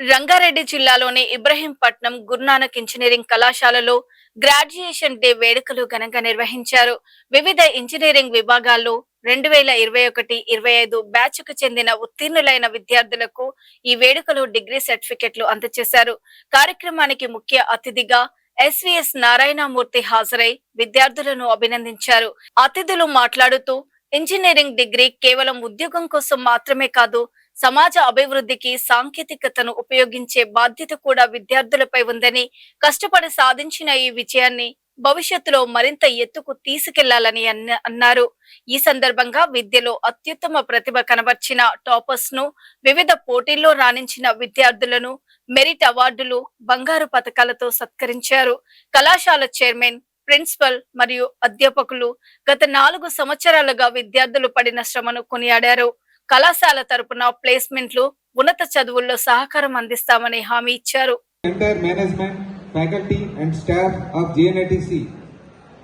రంగారెడ్డి జిల్లాలోని ఇబ్రహీంపట్నం గురునానక్ ఇంజనీరింగ్ కళాశాలలో graduation day వేడుకలు ఘనంగా నిర్వహించారు. వివిధ ఇంజనీరింగ్ విభాగాల్లో 2021-25 బ్యాచ్ కు చెందిన ఉత్తీర్ణులైన విద్యార్థులకు ఈ వేడుకలో డిగ్రీ సర్టిఫికెట్లు అందజేశారు. కార్యక్రమానికి ముఖ్య అతిథిగా ఎస్వీఎస్ నారాయణమూర్తి హాజరై విద్యార్థులను అభినందించారు. అతిథులు మాట్లాడుతూ ఇంజనీరింగ్ డిగ్రీ కేవలం ఉద్యోగం కోసం మాత్రమే కాదు, సమాజ అభివృద్ధికి సాంకేతికతను ఉపయోగించే బాధ్యత కూడా విద్యార్థులపై ఉందని, కష్టపడి సాధించిన ఈ విజయాన్ని భవిష్యత్తులో మరింత ఎత్తుకు తీసుకెళ్లాలని అన్నారు. ఈ సందర్భంగా విద్యలో అత్యుత్తమ ప్రతిభ కనబర్చిన టాపర్స్ ను, వివిధ పోటీల్లో రాణించిన విద్యార్థులను మెరిట్ అవార్డులు, బంగారు పతకాలతో సత్కరించారు. కళాశాల చైర్మన్, ప్రిన్సిపల్ మరియు అధ్యాపకులు గత 4 సంవత్సరాలుగా విద్యార్థులు పడిన శ్రమను కొనియాడారు. కళాశాల తరపున ప్లేస్మెంట్లు, ఉన్నత చదువుల్లో సహకారం అందిస్తామని హామీ ఇచ్చారు. Entire management, faculty and staff of JNITC,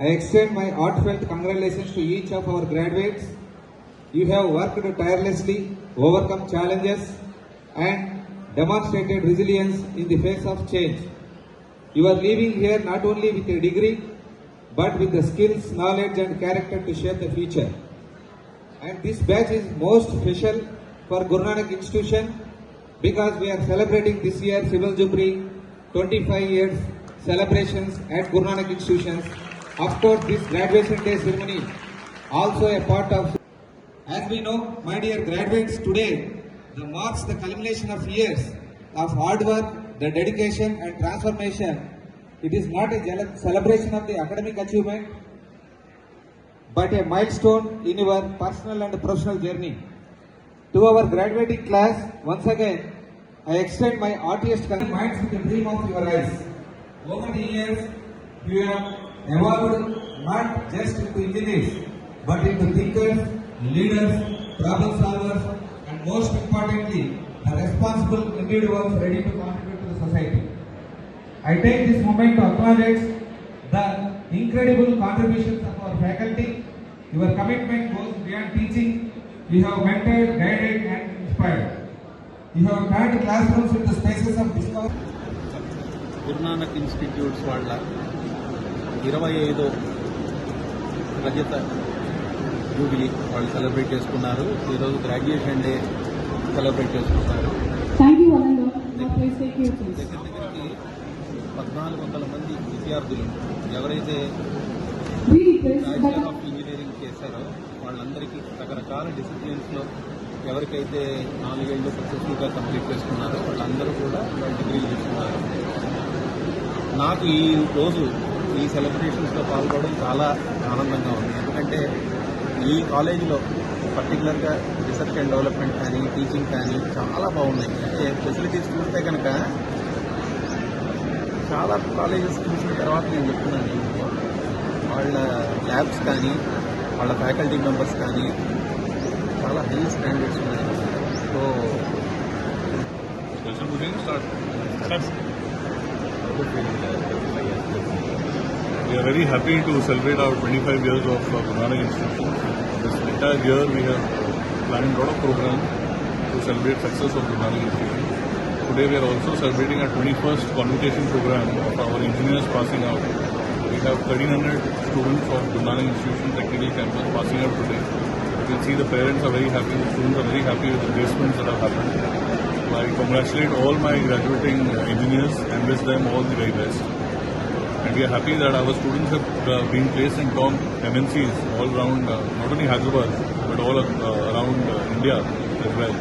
I extend my heartfelt congratulations to each of our graduates. You have worked tirelessly, overcome challenges and demonstrated resilience in the face of change. You are leaving here not only with a degree but with the skills, knowledge and character to shape the future. And this batch is most special for Guru Nanak Institution because we are celebrating this year Civil Jubilee 25 years celebrations at Guru Nanak Institutions. Of course, this graduation day ceremony also a part of. As we know, my dear graduates, today the marks the culmination of years of hard work, the dedication and transformation. It is not a celebration of the academic achievement, but a milestone in your personal and professional journey. To our graduating class, once again, I extend my heartiest minds with the dream of your eyes. Over the years, you have evolved not just into engineers, but into thinkers, leaders, problem solvers, and most importantly, the responsible individuals ready to contribute to the society. I take this moment to acknowledge the incredible contributions of our faculty. Your commitment goes beyond teaching. You have mentored, guided and inspired. You have turned classrooms into spaces of discovery. Guru Nanak institutes వాళ్ళ 25వ రజత jubilee వాళ్ళు celebrate చేసుకున్నారు. ఈరోజు graduation day celebrate చేసుకున్నారు. దగ్గరికి 1400 మంది విద్యార్థులు ఎవరైతే బ్యాచిలర్ ఆఫ్ ఇంజనీరింగ్ చేశారో వాళ్ళందరికీ రకరకాల డిసిప్లిన్స్లో ఎవరికైతే 4 ఏళ్ళు సక్సెస్ఫుల్గా కంప్లీట్ చేసుకున్నారో వాళ్ళందరూ కూడా డిగ్రీలు తీసుకున్నారు. నాకు ఈ రోజు ఈ సెలబ్రేషన్స్లో పాల్గొనడం చాలా ఆనందంగా ఉంది. ఎందుకంటే ఈ కాలేజీలో పర్టికులర్గా రీసెర్చ్ అండ్ డెవలప్మెంట్ కానీ, టీచింగ్ కానీ చాలా బాగున్నాయి. అంటే ఫెసిలిటీస్ చూస్తే కనుక చాలా కాలేజెస్ చూసిన తర్వాత నేను చెప్తున్నాను, వాళ్ళ ల్యాబ్స్ కానీ, వాళ్ళ ఫ్యాకల్టీ మెంబర్స్ కానీ చాలా హై స్టాండర్డ్స్ ఉన్నాయి. So we are very happy to celebrate our 25 years of Guru Nanak Institution. This entire year we have planned a lot of programs to celebrate success of Guru Nanak Institution. Today we are also celebrating our 21st convocation program of our engineers passing out. We have 1300 students of Guru Nanak Institution Technical Campus passing out today. You can see the parents are very happy, the students are very happy with the placements that have happened. I congratulate all my graduating engineers and wish them all the very best. And we are happy that our students have been placed in top MNCs all around, not only Hyderabad, but all around India as well.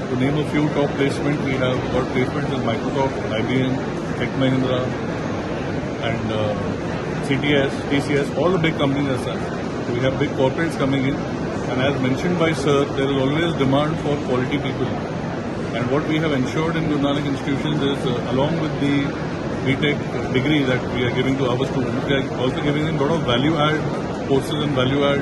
To name a few top placements, we have got placements in Microsoft, IBM, Tech Mahindra, and CTS, TCS, all the big companies as such. We have big corporates coming in, and as mentioned by Sir, there is always demand for quality people. And what we have ensured in Guru Nanak institutions is, along with the BTech degree that we are giving to our students, we are also giving them a lot of value-add courses and value-add